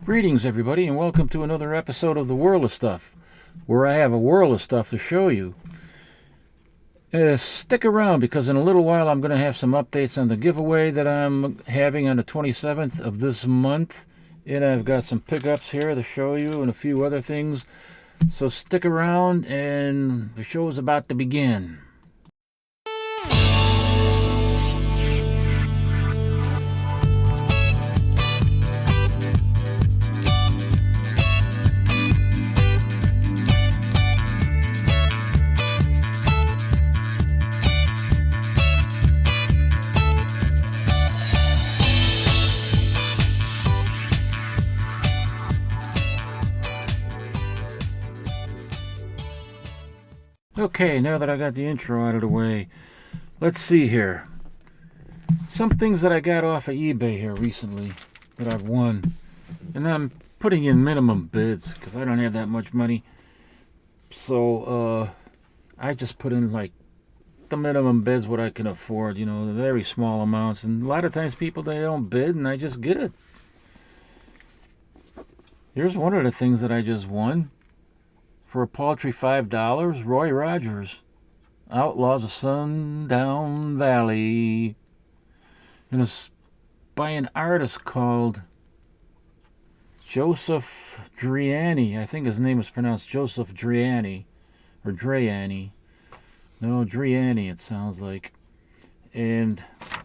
Greetings, everybody, and welcome to another episode of The World of Stuff, where I have a world of stuff to show you. Stick around, because in a little while I'm going to have some updates on the giveaway that I'm having on the 27th of this month, and I've got some pickups here to show you and a few other things. So stick around, and the show is about to begin. Okay, now that I got the intro out of the way, let's see here. Some things that I got off of eBay here recently that I've won. And I'm putting in minimum bids because I don't have that much money. So I just put in like the minimum bids what I can afford, the very small amounts. And a lot of times people, they don't bid and I just get it. Here's one of the things that I just won. For a paltry $5, Roy Rogers, Outlaws of Sundown Valley. And it's by an artist called Joseph Driani. I think his name is pronounced Joseph Driani. Or Driani. No, Driani it sounds like. And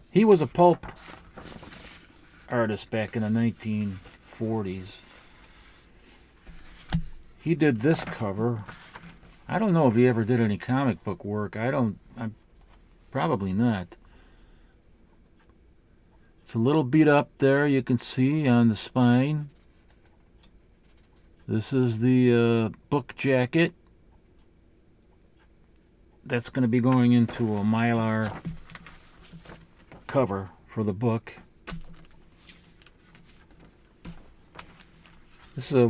he was a pulp artist back in the 1940s. He did this cover. I don't know if he ever did any comic book work. I'm probably not. It's a little beat up there, you can see on the spine. This is the book jacket. That's going to be going into a Mylar cover for the book. This is a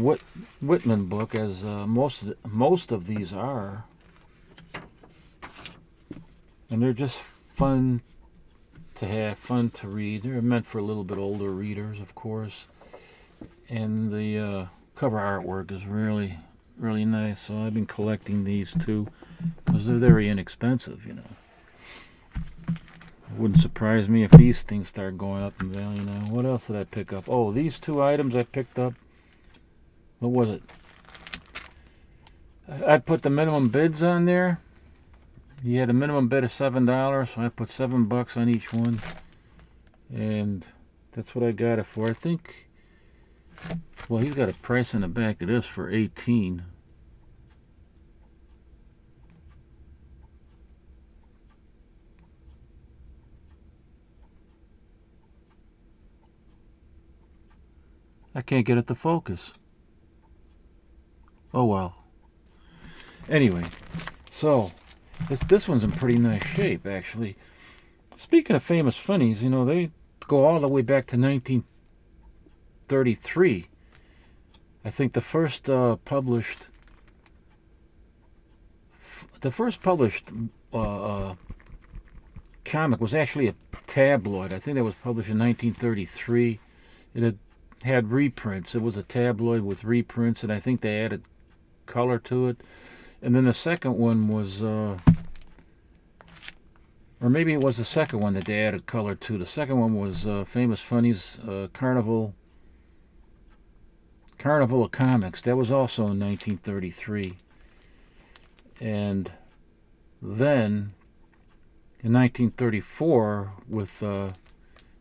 Whitman book, as most of these are, and they're just fun to have, fun to read. They're meant for a little bit older readers, of course, and the cover artwork is really, really nice. So I've been collecting these too, because they're very inexpensive. It wouldn't surprise me if these things start going up in value now. What else did I pick up? Oh, these two items I picked up. What was it? I put the minimum bids on there. He had a minimum bid of $7, so I put $7 on each one. And that's what I got it for. I think, well, he's got a price in the back of this for $18. I can't get it to focus. Oh well. Anyway, so this one's in pretty nice shape, actually. Speaking of famous funnies, they go all the way back to 1933. I think the first published comic was actually a tabloid. I think that was published in 1933. It had reprints. It was a tabloid with reprints, and I think they added color to it. And then the second one was or maybe it was the second one that they added color to. The second one was Famous Funnies Carnival of Comics. That was also in 1933. And then in 1934, with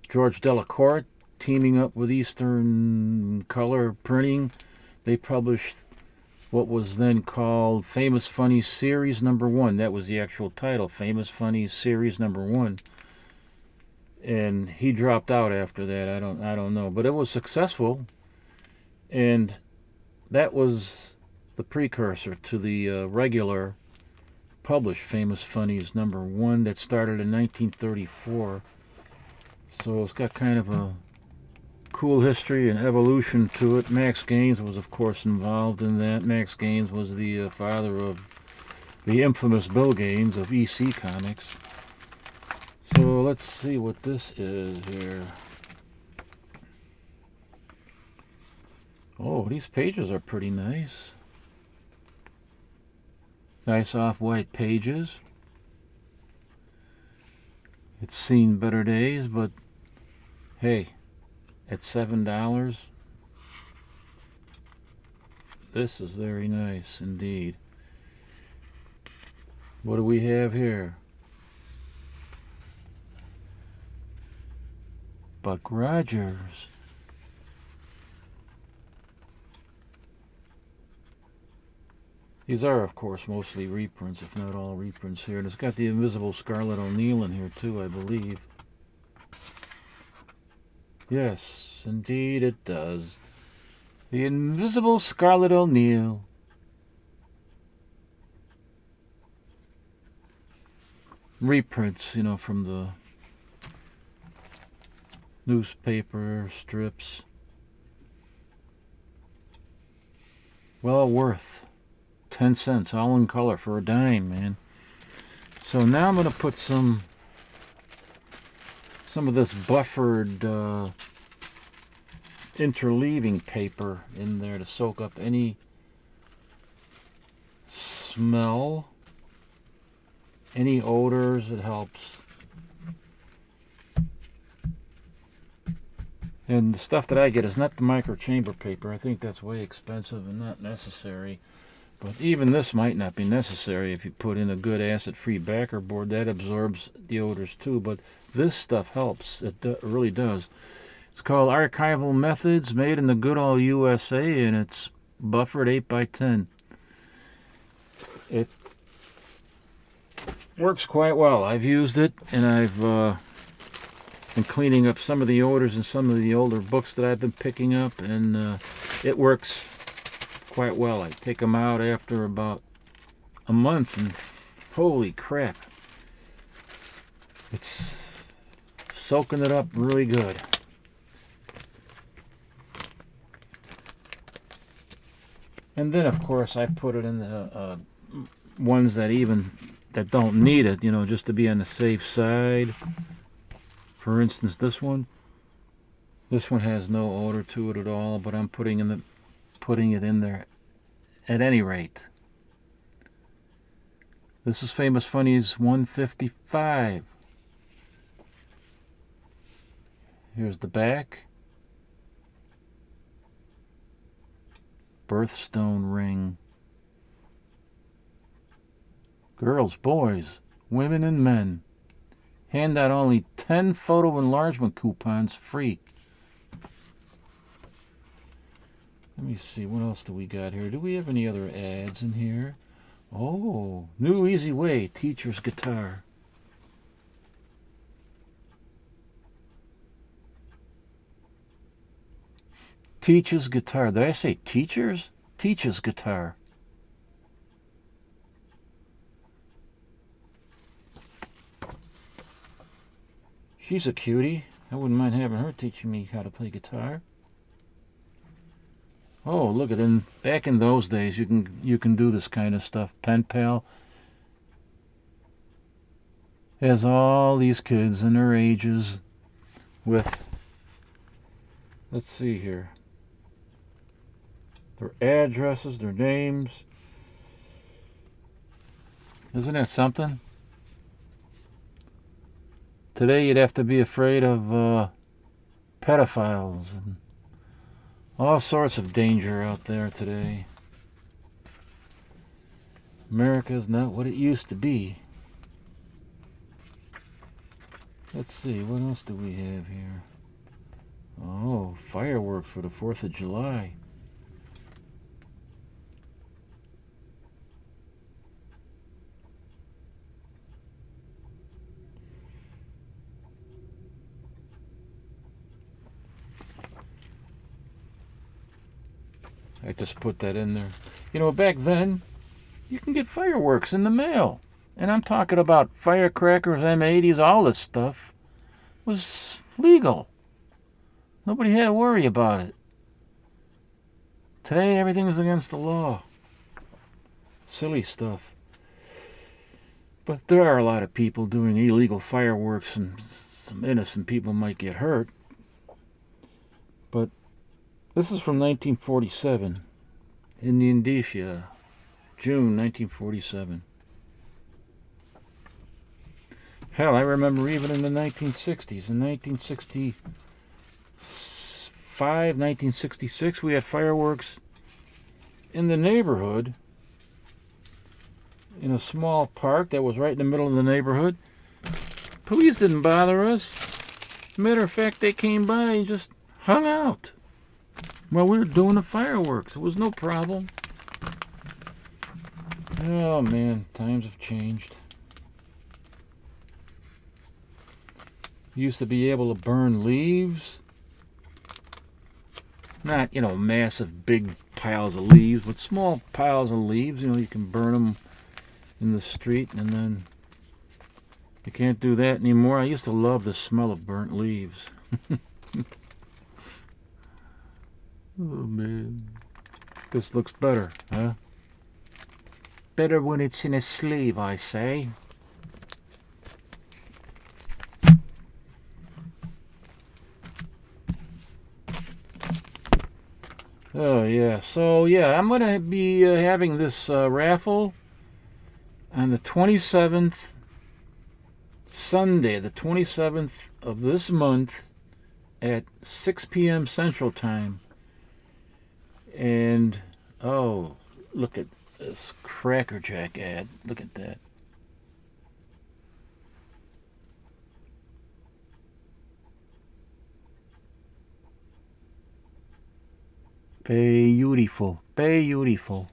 George Delacorte teaming up with Eastern Color Printing, they published what was then called Famous Funnies Series Number 1. That was the actual title, Famous Funnies Series Number 1. And he dropped out after that. I don't know, but it was successful, and that was the precursor to the regular published Famous Funnies Number 1 that started in 1934. So it's got kind of a cool history and evolution to it. Max Gaines was, of course, involved in that. Max Gaines was the father of the infamous Bill Gaines of EC Comics. So let's see what this is here. Oh, these pages are pretty nice. Nice off-white pages. It's seen better days, but hey, at $7, this is very nice indeed. What do we have here? Buck Rogers. These are, of course, mostly reprints, if not all reprints here. And it's got the Invisible Scarlett O'Neil in here, too, I believe. Yes, indeed it does. The Invisible Scarlett O'Neil. Reprints, you know, from the newspaper strips. Well worth 10 cents, all in color for a dime, man. So now I'm going to put some of this buffered interleaving paper in there to soak up any smell, any odors. It helps. And the stuff that I get is not the micro chamber paper. I think that's way expensive and not necessary. But even this might not be necessary if you put in a good acid-free backer board. That absorbs the odors too. But this stuff helps. It really does. It's called Archival Methods, made in the good old USA, and it's buffered 8x10. It works quite well. I've used it, and I've been cleaning up some of the odors in some of the older books that I've been picking up, and it works quite well. I take them out after about a month, and holy crap, it's soaking it up really good. And then, of course, I put it in the ones that don't need it, you know, just to be on the safe side. For instance, this one has no odor to it at all, but I'm putting it in there at any rate. This is Famous Funnies 155. Here's the back. Birthstone ring. Girls, boys, women, and men. Hand out only 10 photo enlargement coupons free. Let me see, what else do we got here? Do we have any other ads in here? Oh, New Easy Way, Teacher's Guitar. Teacher's Guitar. Did I say teachers? Teacher's Guitar. She's a cutie. I wouldn't mind having her teaching me how to play guitar. Oh, look at it. Back in those days, you can do this kind of stuff. Pen Pal has all these kids and their ages with, let's see here, their addresses, their names. Isn't that something? Today you'd have to be afraid of pedophiles and all sorts of danger out there today. America's not what it used to be. Let's see, what else do we have here? Oh, fireworks for the 4th of July. I just put that in there. You know, back then, you can get fireworks in the mail. And I'm talking about firecrackers, M80s, all this stuff was legal. Nobody had to worry about it. Today, everything is against the law. Silly stuff. But there are a lot of people doing illegal fireworks, and some innocent people might get hurt. But This is from 1947 in the Indicia, June 1947. Hell, I remember even in the 1960s, in 1965, 1966, we had fireworks in the neighborhood, in a small park that was right in the middle of the neighborhood. Police didn't bother us. As a matter of fact, they came by and just hung out while we were doing the fireworks. It was no problem. Oh man, times have changed. You used to be able to burn leaves. Not, massive big piles of leaves, but small piles of leaves. You can burn them in the street, and then you can't do that anymore. I used to love the smell of burnt leaves. Oh man, this looks better, huh? Better when it's in a sleeve, I say. Oh yeah, so yeah, I'm gonna be having this raffle on the 27th, Sunday, the 27th of this month at 6 p.m. Central Time. And, oh, look at this Cracker Jack ad. Look at that. Beautiful. Beautiful.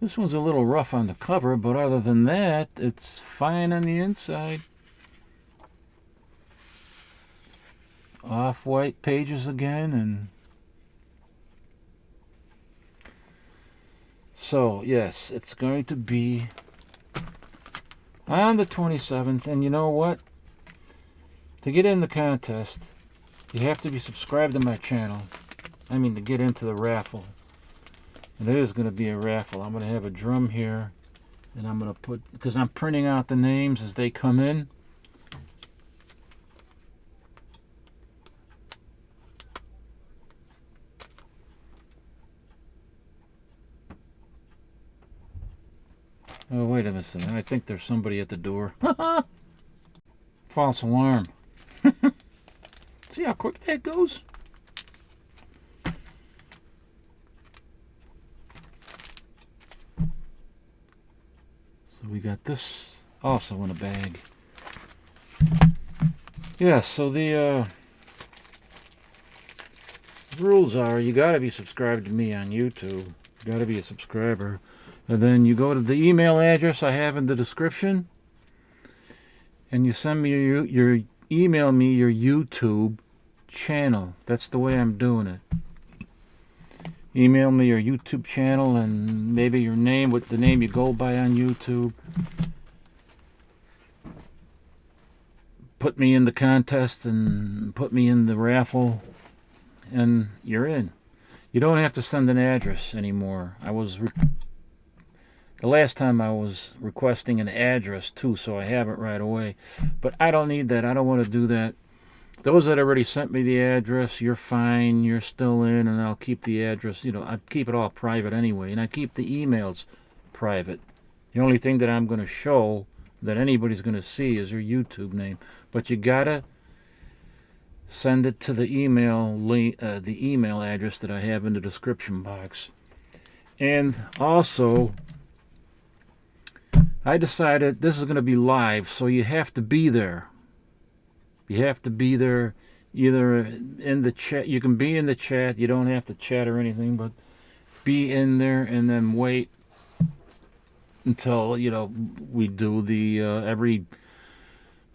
This one's a little rough on the cover, but other than that, it's fine on the inside. Off-white pages again, and so yes, it's going to be on the 27th. And you know what? To get in the contest, you have to be subscribed to my channel. I mean, to get into the raffle. And it is going to be a raffle. I'm going to have a drum here, and I'm going to put, because I'm printing out the names as they come in. Oh, wait a minute. I think there's somebody at the door. False alarm. See how quick that goes? So we got this also in a bag. Yeah, so the rules are you got to be subscribed to me on YouTube. You got to be a subscriber. And then you go to the email address I have in the description, and you send me your email me your YouTube channel. That's the way I'm doing it. Email me your YouTube channel and maybe your name, with the name you go by on YouTube. Put me in the contest and put me in the raffle, and you're in. You don't have to send an address anymore. The last time I was requesting an address too, so I have it right away. But I don't need that. I don't want to do that. Those that already sent me the address, you're fine. You're still in, and I'll keep the address. I keep it all private anyway, and I keep the emails private. The only thing that I'm going to show that anybody's going to see is your YouTube name. But you gotta send it to the email address that I have in the description box. And also, I decided this is going to be live, so you have to be there. You have to be there, either in the chat. You can be in the chat. You don't have to chat or anything, but be in there and then wait until, we do the every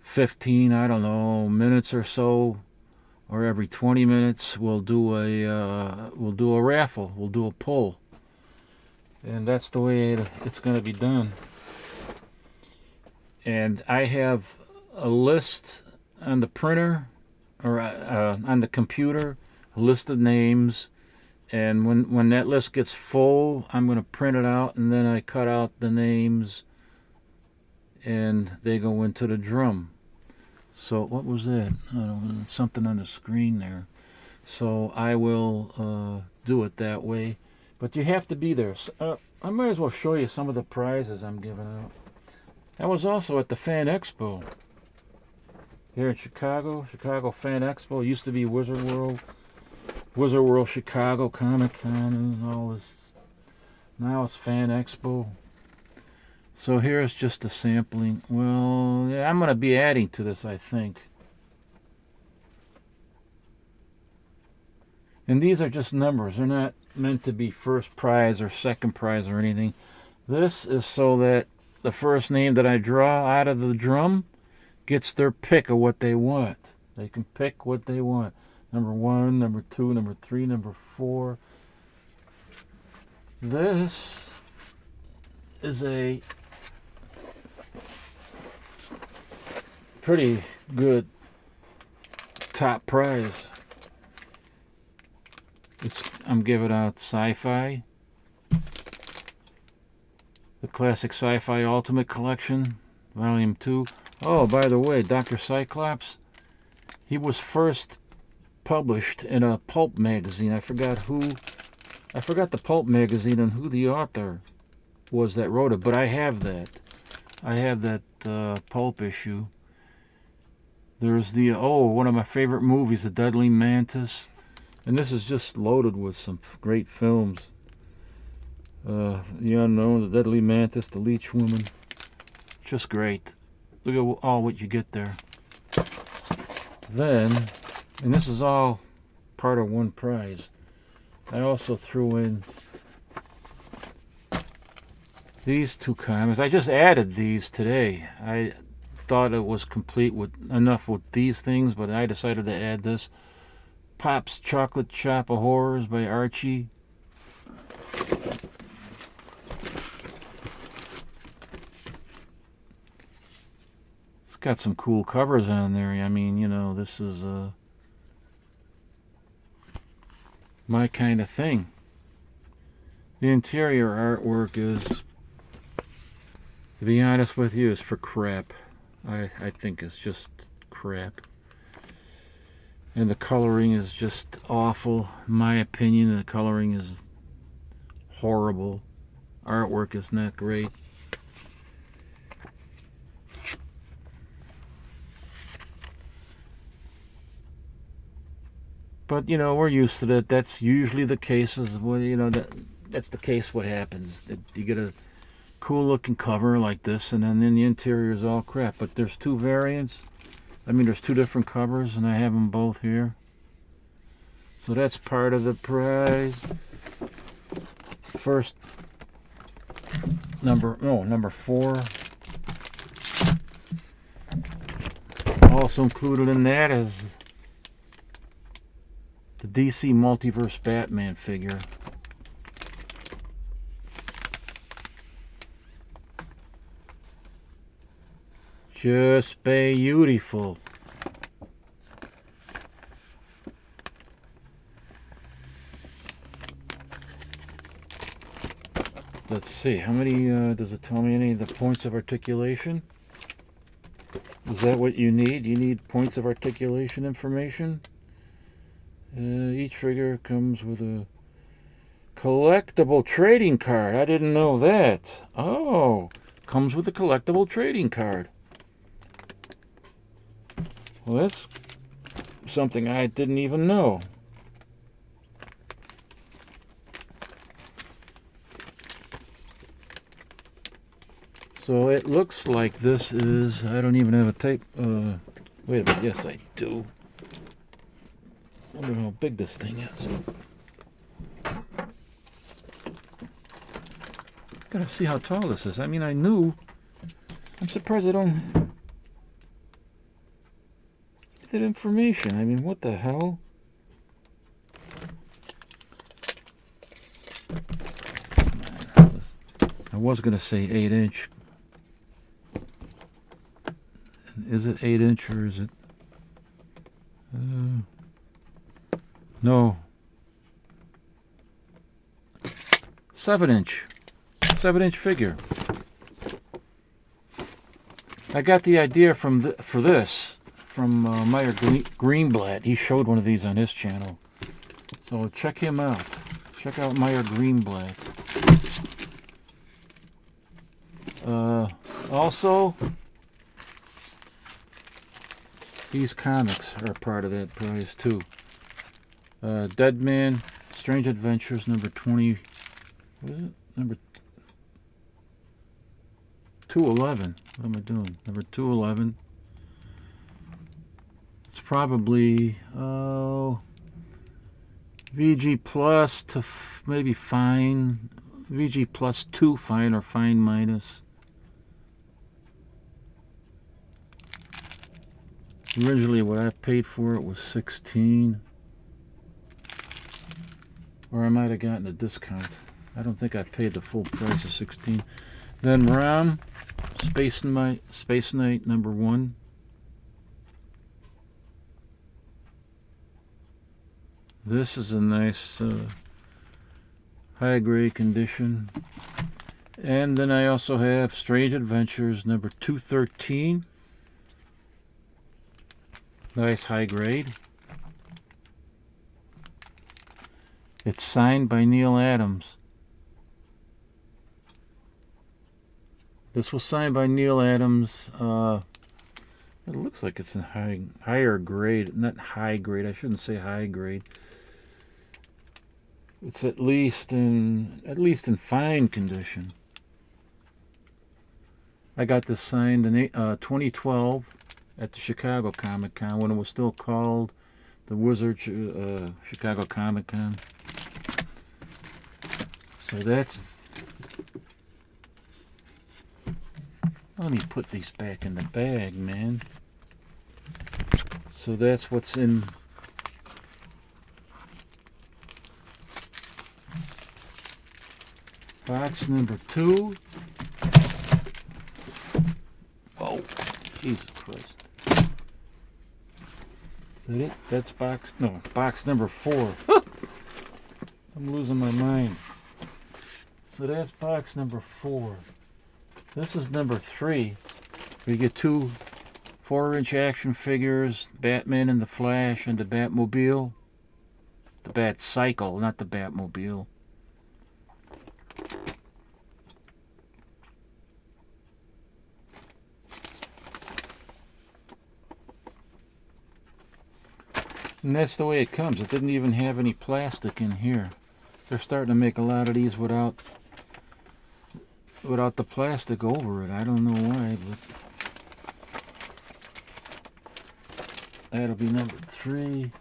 15, I don't know, minutes or so, or every 20 minutes, we'll do a raffle. We'll do a poll. And that's the way it's going to be done. And I have a list on the printer, or on the computer, a list of names. And when that list gets full, I'm going to print it out, and then I cut out the names, and they go into the drum. So what was that? I don't know, something on the screen there. So I will do it that way. But you have to be there. I might as well show you some of the prizes I'm giving out. I was also at the Fan Expo here in Chicago. Chicago Fan Expo. It used to be Wizard World Chicago, Comic Con, and all this. Now it's Fan Expo. So here's just a sampling. Well, yeah, I'm going to be adding to this, I think. And these are just numbers. They're not meant to be first prize or second prize or anything. This is so that the first name that I draw out of the drum gets their pick of what they want. They can pick what they want. Number 1, number 2, number 3, number 4. This is a pretty good top prize. I'm giving out Sci-Fi, the Classic Sci-Fi Ultimate Collection, Volume 2. Oh, by the way, Dr. Cyclops, he was first published in a pulp magazine. I forgot the pulp magazine and who the author was that wrote it, but I have that. I have that pulp issue. There's one of my favorite movies, The Deadly Mantis. And this is just loaded with some great films. The Unknown, The Deadly Mantis, The Leech Woman. Just great. Look at all what you get there. Then, and this is all part of one prize, I also threw in these 2 comics. I just added these today. I thought it was complete with enough with these things, but I decided to add this. Pop's Chocolate Shop of Horrors by Archie. It's got some cool covers on there. I mean, this is my kind of thing. The interior artwork is, to be honest with you, is for crap. I think it's just crap. And the coloring is just awful. In my opinion, the coloring is horrible. Artwork is not great. But, we're used to that. That's usually the case. That's the case what happens. You get a cool looking cover like this, and then the interior is all crap. But there's 2 variants. There's 2 different covers, and I have them both here. So that's part of the prize. First, number 4. Also included in that is the DC Multiverse Batman figure. Just beautiful. Let's see, how many, does it tell me any of the points of articulation? Is that what you need? You need points of articulation information? Each figure comes with a collectible trading card. I didn't know that. Oh, comes with a collectible trading card. Well, that's something I didn't even know. So it looks like this is, I don't even have a tape. Wait a minute, yes I do. I wonder how big this thing is. Gotta see how tall this is. I mean, I knew. I'm surprised I don't get that information. I mean, what the hell? I was gonna say 8-inch. Is it 8-inch or is it? No. 7-inch. 7-inch figure. I got the idea from for from Meyer Greenblatt. He showed one of these on his channel. So check him out. Check out Meyer Greenblatt. Also, these comics are part of that prize too. Dead Man, Strange Adventures, number 20. What is it? Number 211. What am I doing? Number 211. It's probably VG plus to maybe fine. VG plus 2 fine or fine minus. Originally what I paid for it was 16. Or I might have gotten a discount. I don't think I paid the full price of 16. Then Rom, Space Knight number 1. This is a nice high grade condition. And then I also have Strange Adventures number 213. Nice high grade. It's signed by Neil Adams. This was signed by Neil Adams. It looks like it's in higher grade. Not high grade. I shouldn't say high grade. It's at least in fine condition. I got this signed in 2012 at the Chicago Comic Con when it was still called the Wizard Chicago Comic Con. So that's. Let me put these back in the bag, man. So that's what's in. Box number 2. Oh, Jesus Christ. Is that it? That's box number 4. I'm losing my mind. So that's box number 4. This is number 3. We get 2 4-inch action figures, Batman and the Flash and the Batmobile. The Batcycle, not the Batmobile. And that's the way it comes. It didn't even have any plastic in here. They're starting to make a lot of these without the plastic over it. I don't know why, but that'll be number 3.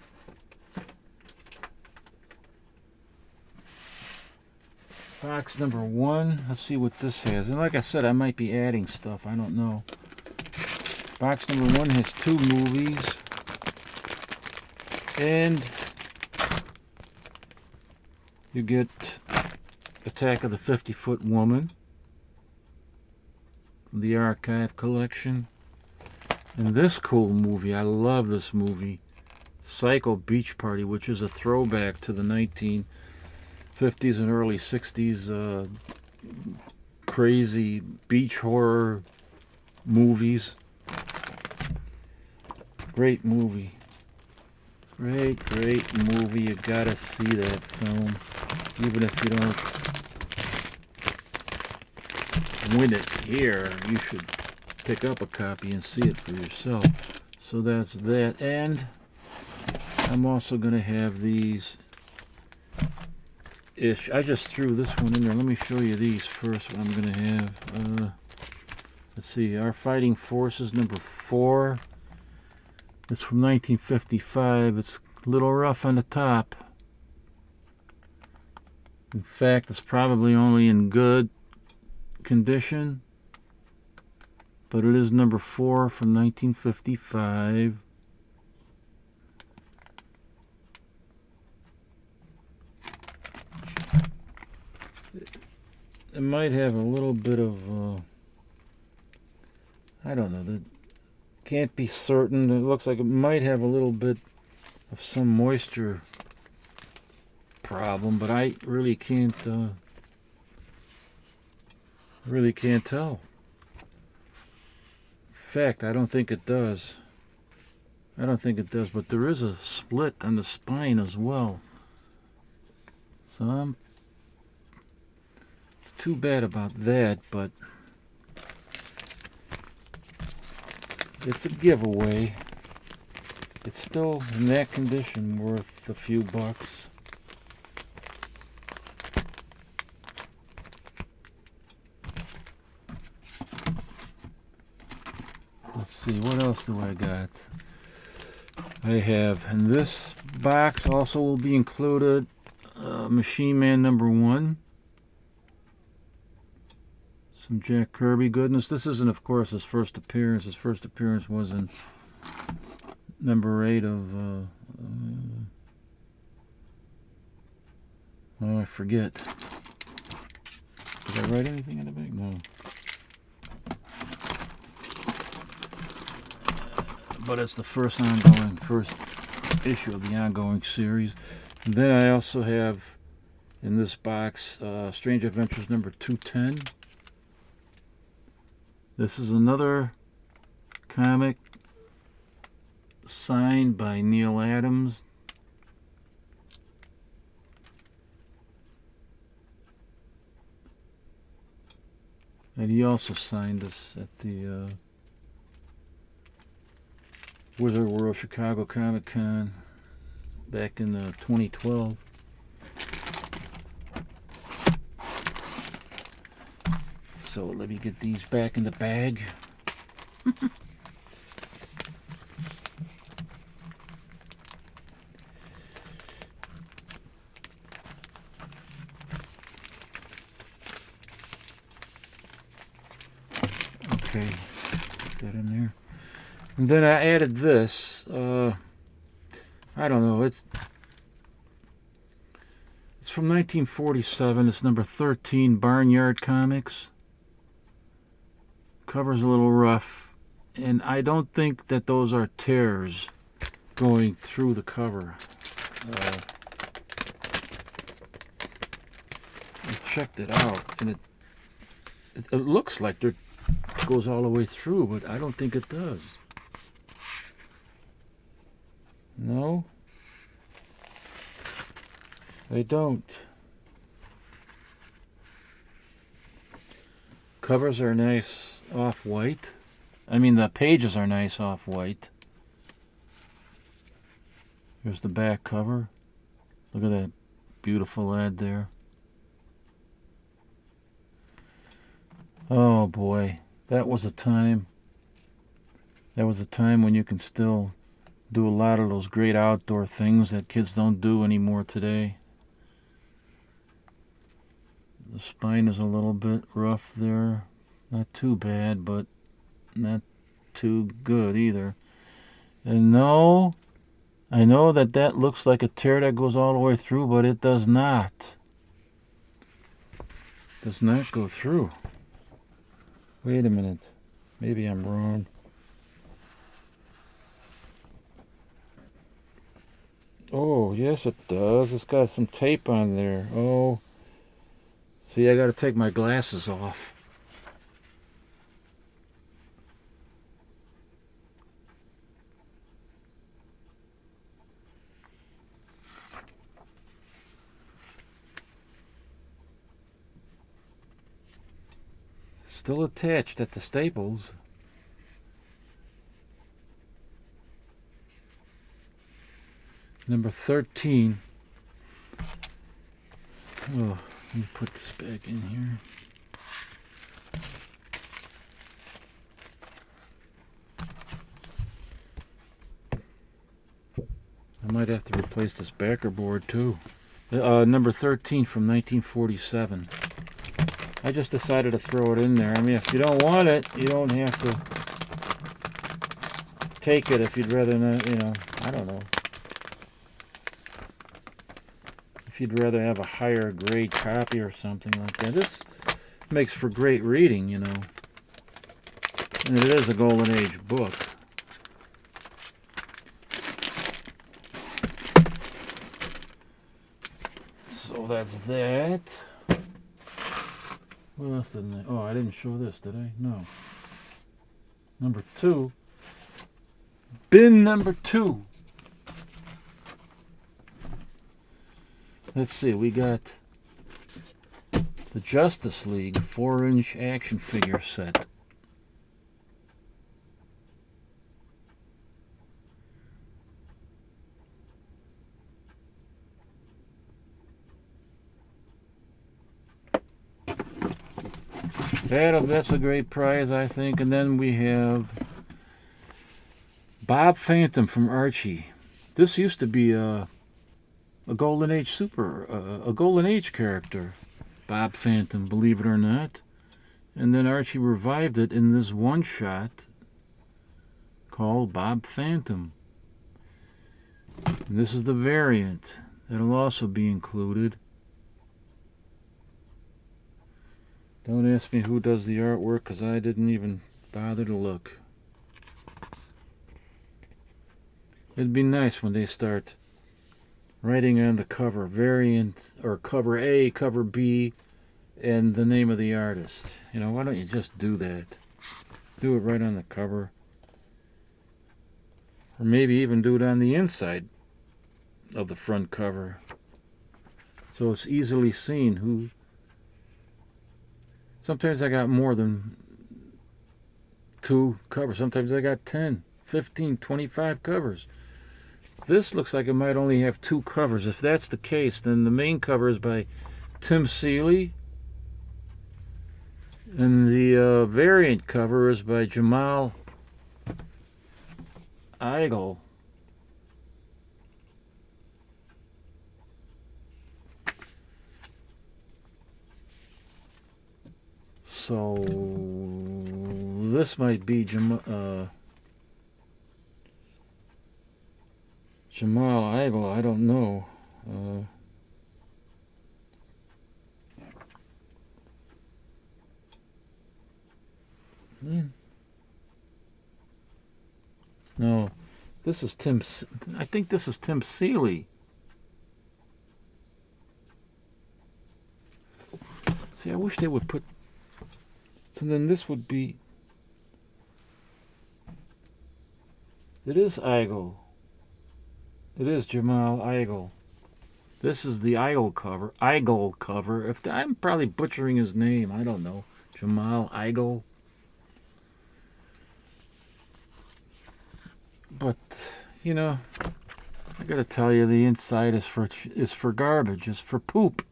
Box number 1. Let's see what this has. And like I said, I might be adding stuff. I don't know. Box number 1 has 2 movies. And you get Attack of the 50-Foot Woman from the Archive collection. And this cool movie, I love this movie, Psycho Beach Party, which is a throwback to the 1950s and early 60s crazy beach horror movies. Great movie. Great movie. You gotta see that film. Even if you don't win it here, you should pick up a copy and see it for yourself. So that's that. And I'm also gonna have these ish. I just threw this one in there. Let me show you these first. What I'm gonna have. Let's see. Our Fighting Forces number 4. It's from 1955. It's a little rough on the top. In fact, it's probably only in good condition. But it is number 4 from 1955. It might have a little bit of, I don't know, that can't be certain. It looks like it might have a little bit of some moisture problem, but I really can't tell. In fact, I don't think it does. I don't think it does, but there is a split on the spine as well. So it's too bad about that, but it's a giveaway. It's still in that condition worth a few bucks. Let's see, what else do I got? I have, in this box also will be included Machine Man #1. Some Jack Kirby goodness. This isn't, of course, his first appearance. His first appearance was in #8 of... oh, I forget. Did I write anything in the back? No. But it's the first issue of the ongoing series. And then I also have in this box Strange Adventures #210. This is another comic signed by Neil Adams. And he also signed this at the Wizard World Chicago Comic Con back in 2012. So let me get these back in the bag. Okay, put that in there. And then I added this. I don't know. It's from 1947. It's number 13, Barnyard Comics. Cover's a little rough, and I don't think that those are tears going through the cover. I checked it out, and it looks like it goes all the way through, but I don't think it does. No, they don't. Covers are nice off-white. I mean, the pages are nice off-white. Here's the back cover. Look at that beautiful ad there. Oh boy, that was a time. That was a time when you can still do a lot of those great outdoor things that kids don't do anymore today. The spine is a little bit rough there. Not too bad, but not too good either. And no, I know that looks like a tear that goes all the way through, but it does not. Does not go through. Wait a minute. Maybe I'm wrong. Oh, yes it does. It's got some tape on there. Oh. See, I gotta take my glasses off. Still attached at the staples. Number 13. Oh, let me put this back in here. I might have to replace this backer board too. Number 13 from 1947. I just decided to throw it in there. I mean, if you don't want it, you don't have to take it if you'd rather not, I don't know. If you'd rather have a higher grade copy or something like that. This makes for great reading, And it is a Golden Age book. So that's that. What else didn't I? Oh, I didn't show this, did I? No. Number 2. Bin number 2. Let's see, we got the Justice League 4-inch action figure set. That's a great prize, I think. And then we have Bob Phantom from Archie. This used to be a Golden Age a Golden Age character, Bob Phantom, believe it or not. And then Archie revived it in this one-shot called Bob Phantom. And this is the variant. That'll also be included. Don't ask me who does the artwork, because I didn't even bother to look. It'd be nice when they start writing on the cover, variant, or cover A, cover B, and the name of the artist. You know, why don't you just do that? Do it right on the cover. Or maybe even do it on the inside of the front cover, so it's easily seen who. Sometimes I got more than 2 covers. Sometimes I got 10, 15, 25 covers. This looks like it might only have 2 covers. If that's the case, then the main cover is by Tim Seeley, and the variant cover is by Jamal Igle. So this might be Jamal Igle. I don't know. No, this is Tim. I think this is Tim Seeley. See, I wish they would put. So then this would be. It is Igle. It is Jamal Igle. This is the Igle cover. Igle cover. I'm probably butchering his name. I don't know. Jamal Igle. But you know, I gotta tell you, the inside is for garbage. It's for poop.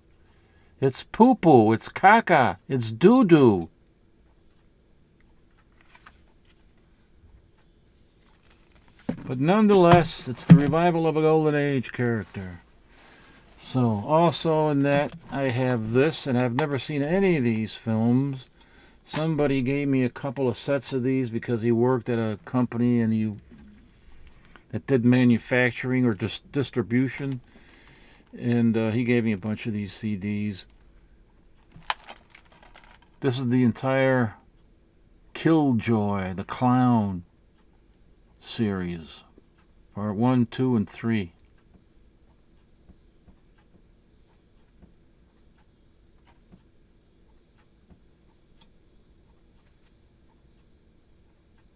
It's poo-poo. It's caca. It's doo-doo. But nonetheless, it's the revival of a Golden Age character. So, also in that, I have this, and I've never seen any of these films. Somebody gave me a couple of sets of these because he worked at a company that did manufacturing or distribution. And he gave me a bunch of these CDs. This is the entire Killjoy, the Clown series. Part 1, 2, and 3.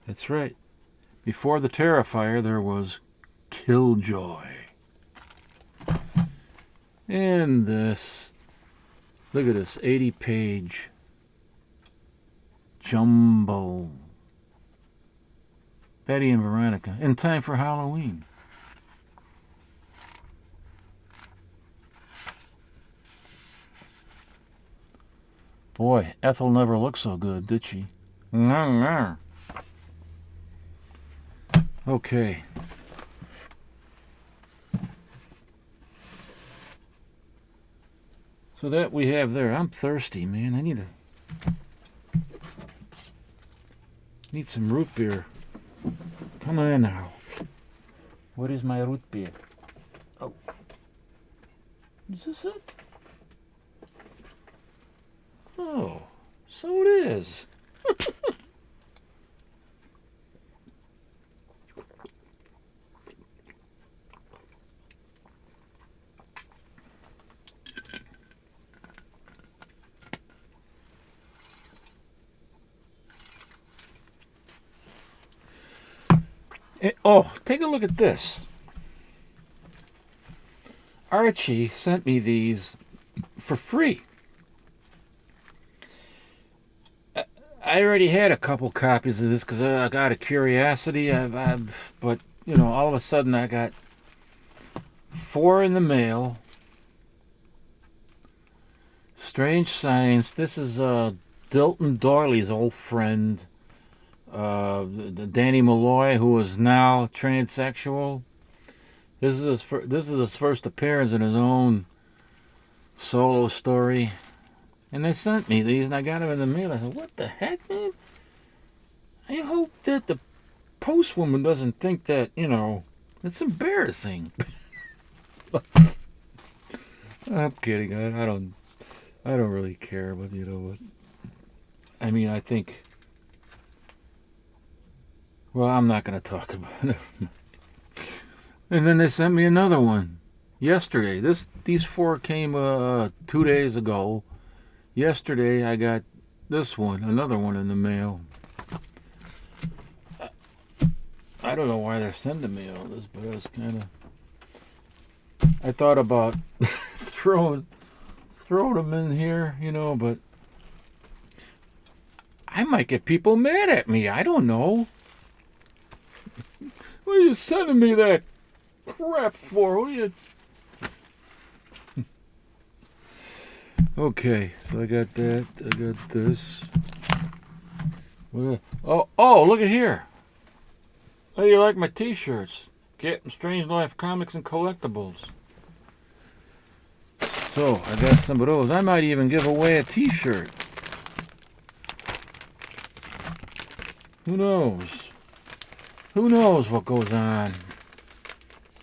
That's right. Before the Terrifier, there was Killjoy. And this. Look at this 80-page jumbo. Betty and Veronica. In time for Halloween. Boy, Ethel never looked so good, did she? Okay. So that we have there. I'm thirsty, man. I need some root beer. Come on now. What is my root beer? Oh. Is this it? Oh, so it is. Oh, take a look at this. Archie sent me these for free. I already had a couple copies of this because I got a curiosity. But you know, all of a sudden I got 4 in the mail. Strange Science. This is Dilton Doyley's old friend, Danny Malloy, who is now transsexual. This is his first appearance in his own solo story. And they sent me these, and I got them in the mail. I said, what the heck, man? I hope that the postwoman doesn't think that, you know, it's embarrassing. I'm kidding. I don't really care, but you know what? I mean, I think. Well, I'm not going to talk about it. And then they sent me another one yesterday. These 4 came 2 days ago. Yesterday I got this one, another one in the mail. I don't know why they're sending me all this, but I was kind of. I thought about throwing them in here, you know, but I might get people mad at me. I don't know. What are you sending me that crap for? What are you? Okay, so I got that. I got this. Oh, look at here. Oh, you like my t-shirts? Captain Strange Life Comics and Collectibles. So, I got some of those. I might even give away a t-shirt. Who knows? Who knows what goes on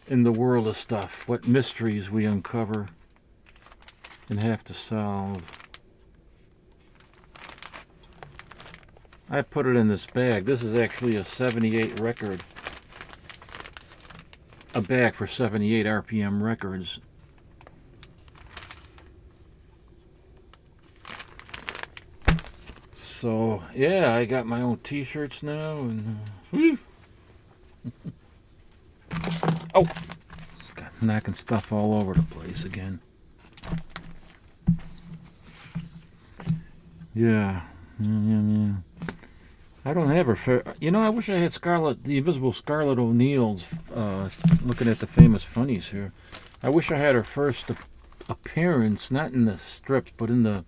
in the world of stuff? What mysteries we uncover and have to solve. I put it in this bag. This is actually a 78 record. A bag for 78 RPM records. So, yeah, I got my own t-shirts now. And oh! Got knocking stuff all over the place again. Yeah. I don't have her. You know, I wish I had the Invisible Scarlett O'Neil's. Looking at the famous funnies here, I wish I had her first appearance, not in the strips, but in the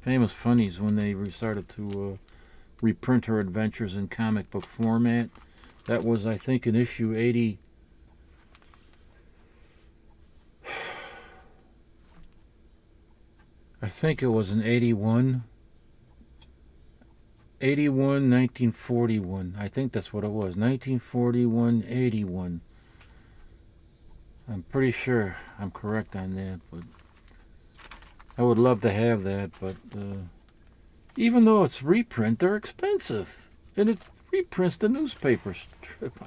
famous funnies when they started to reprint her adventures in comic book format. That was, I think, in issue 80. I think it was in 81. 1941. I think that's what it was. 1941, 81. I'm pretty sure I'm correct on that, but I would love to have that, but even though it's reprint, they're expensive. And it's reprints the newspaper strip.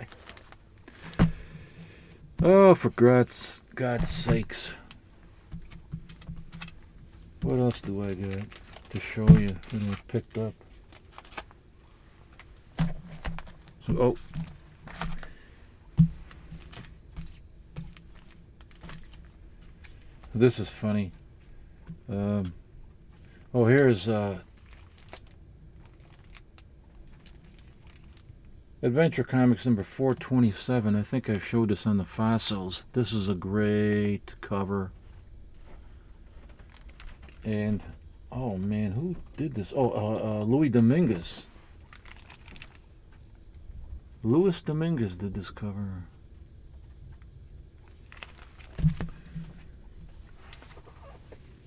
Oh, for God's sakes. What else do I got to show you that I picked up? So, this is funny. Here's Adventure Comics number 427. I think I showed this on the fossils. This is a great cover. And, oh man, who did this? Louis Dominguez. Louis Dominguez did this cover.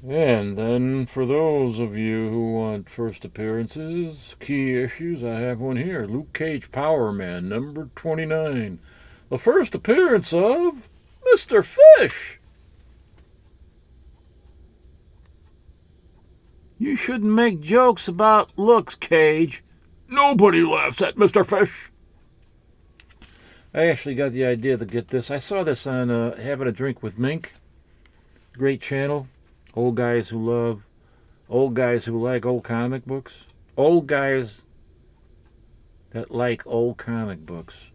And then for those of you who want first appearances, key issues, I have one here. Luke Cage Power Man, number 29. The first appearance of Mr. Fish. You shouldn't make jokes about looks, Cage. Nobody laughs at Mr. Fish. I actually got the idea to get this. I saw this on Having a Drink with Mink. Great channel. Old guys who like old comic books. Old guys that like old comic books.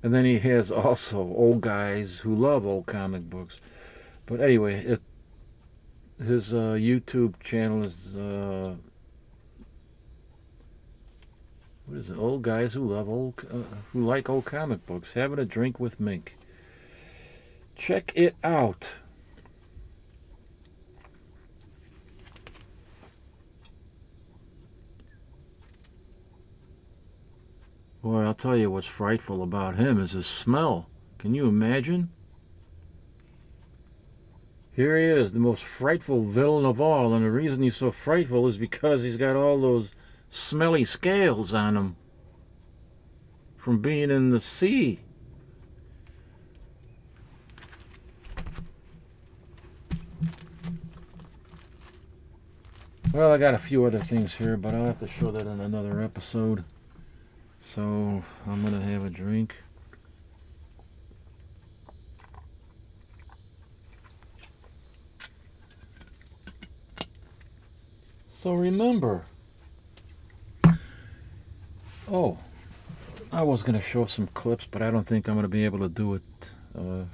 And then he has also old guys who love old comic books. But anyway, his YouTube channel is what is it? Old guys who love who like old comic books. Having a drink with Mink. Check it out. Boy, I'll tell you what's frightful about him is his smell. Can you imagine? Here he is, the most frightful villain of all, and the reason he's so frightful is because he's got all those smelly scales on him from being in the sea. Well, I got a few other things here, but I'll have to show that in another episode. So I'm gonna have a drink. So remember, oh, I was gonna show some clips, but I don't think I'm gonna be able to do it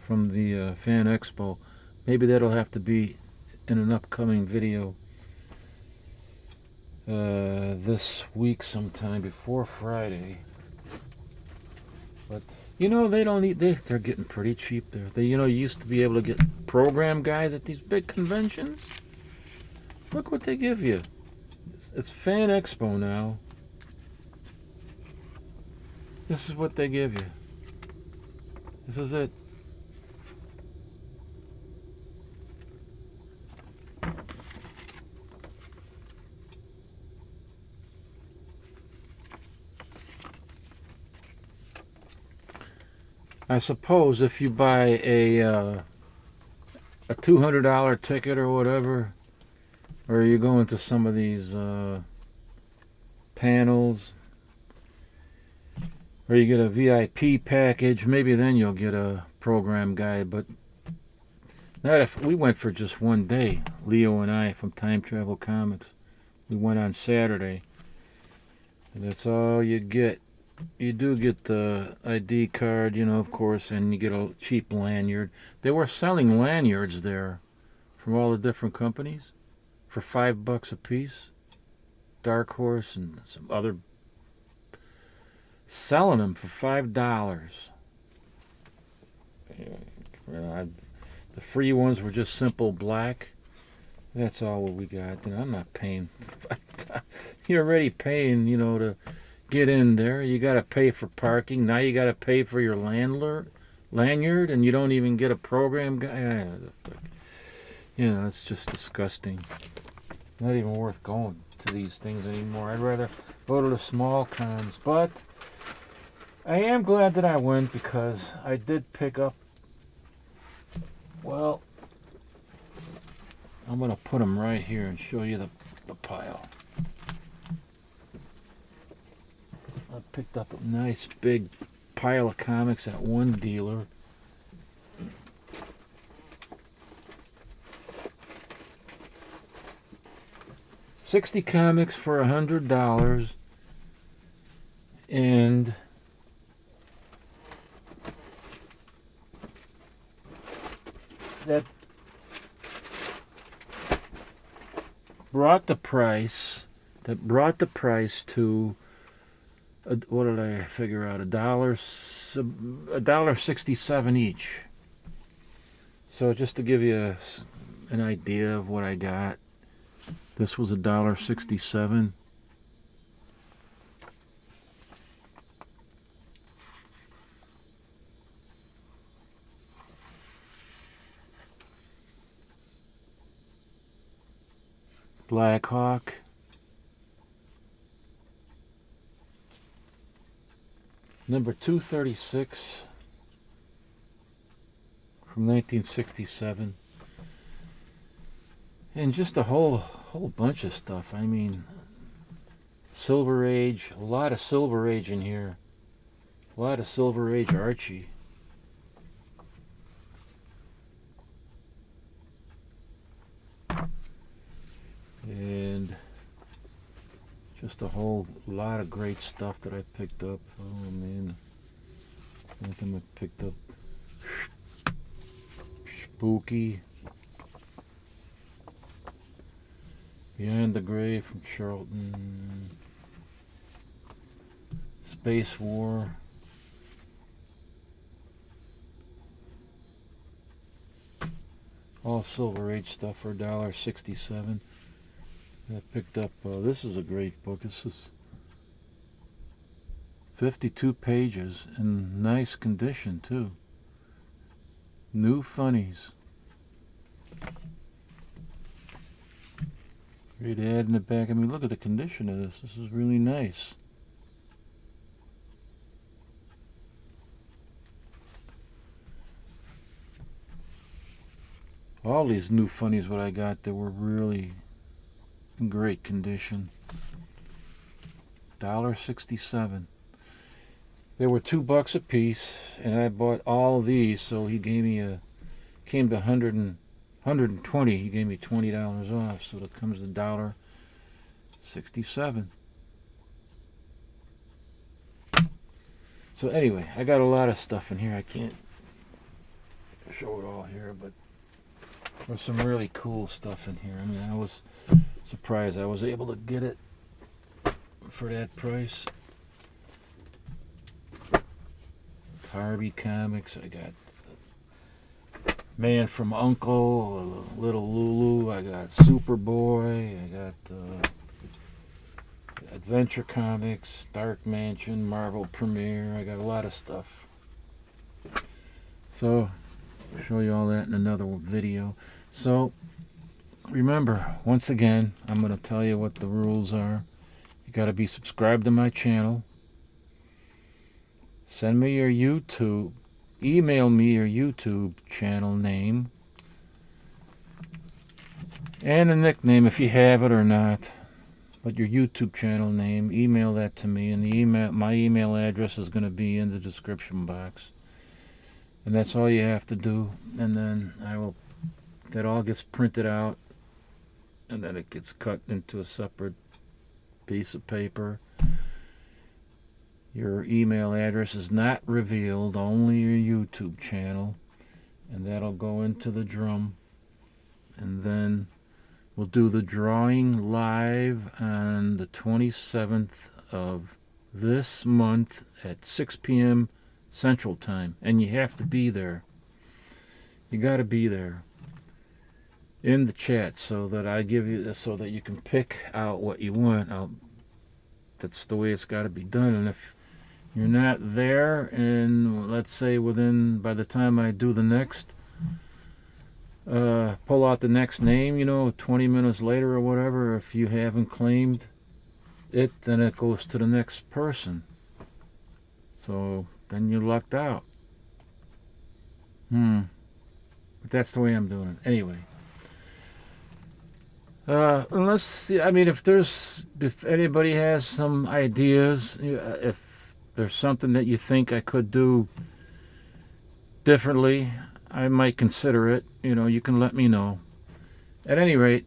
from the Fan Expo. Maybe that'll have to be in an upcoming video this week sometime before Friday. But you know, they don't need, they're getting pretty cheap there. They, you know, you used to be able to get program guys at these big conventions. Look what they give you. It's Fan Expo now. This is what they give you. This is it. I suppose if you buy a $200 ticket or whatever, or you go into some of these panels, or you get a VIP package, maybe then you'll get a program guide. But not if we went for just one day, Leo and I from Time Travel Comics. We went on Saturday, and that's all you get. You do get the ID card, you know, of course, and you get a cheap lanyard. They were selling lanyards there from all the different companies for $5 a piece. Dark Horse and some other selling them for $5. The free ones were just simple black. That's all what we got. And I'm not paying. You're already paying, you know, to get in there. You got to pay for parking. Now you got to pay for your lanyard, and you don't even get a program guy. You know, it's just disgusting. Not even worth going to these things anymore. I'd rather go to the small cons. But I am glad that I went because I did pick up, well, I'm going to put them right here and show you the pile. I picked up a nice big pile of comics at one dealer. $60 comics for $100, and that brought the price to what did I figure out? $1.67 each. So just to give you an idea of what I got, this was $1.67. Black Hawk. Number 236 from 1967. And just a whole bunch of stuff. I mean, Silver Age, a lot of Silver Age in here. A lot of Silver Age Archie. And just a whole lot of great stuff that I picked up. Oh man. Anything I picked up. Spooky. Behind the Grave from Charlton. Space War. All Silver Age stuff for $1.67. I picked up, this is a great book. This is 52 pages in nice condition too. New Funnies. Great ad in the back. I mean, look at the condition of this. This is really nice. All these New Funnies what I got, they were really in great condition. $1.67. They were $2 a piece, and I bought all of these, so he gave me came to 120. He gave me $20 off, so that comes to $1.67. So anyway, I got a lot of stuff in here. I can't show it all here, but there's some really cool stuff in here. I mean, I was surprised I was able to get it for that price. Harvey Comics. I got Man from Uncle, Little Lulu. I got Superboy. I got Adventure Comics, Dark Mansion, Marvel Premiere. I got a lot of stuff. So I'll show you all that in another video. So remember, once again, I'm going to tell you what the rules are. You got to be subscribed to my channel. Send me your YouTube, email me your YouTube channel name and a nickname if you have it or not. But your YouTube channel name, email that to me, and my email address is going to be in the description box. And that's all you have to do. And then that all gets printed out, and then it gets cut into a separate piece of paper. Your email address is not revealed, only your YouTube channel, and that'll go into the drum. And then we'll do the drawing live on the 27th of this month at 6 p.m. Central Time, and you have to be there. You got to be there in the chat so that so that you can pick out what you want. That's the way it's got to be done. And if you're not there, and let's say by the time I do the next, pull out the next name, 20 minutes later or whatever, if you haven't claimed it, then it goes to the next person. So then you're lucked out. But that's the way I'm doing it. Anyway. If anybody has some ideas, if there's something that you think I could do differently, I might consider it. You can let me know. At any rate,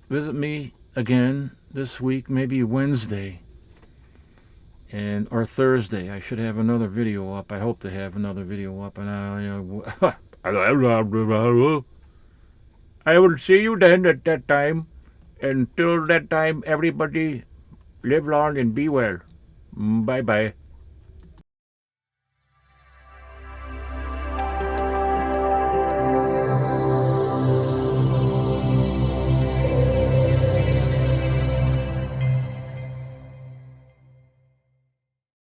visit me again this week, maybe Wednesday or Thursday. I should have another video up. I hope to have another video up, and I will see you then at that time. Until that time, everybody live long and be well. Bye-bye.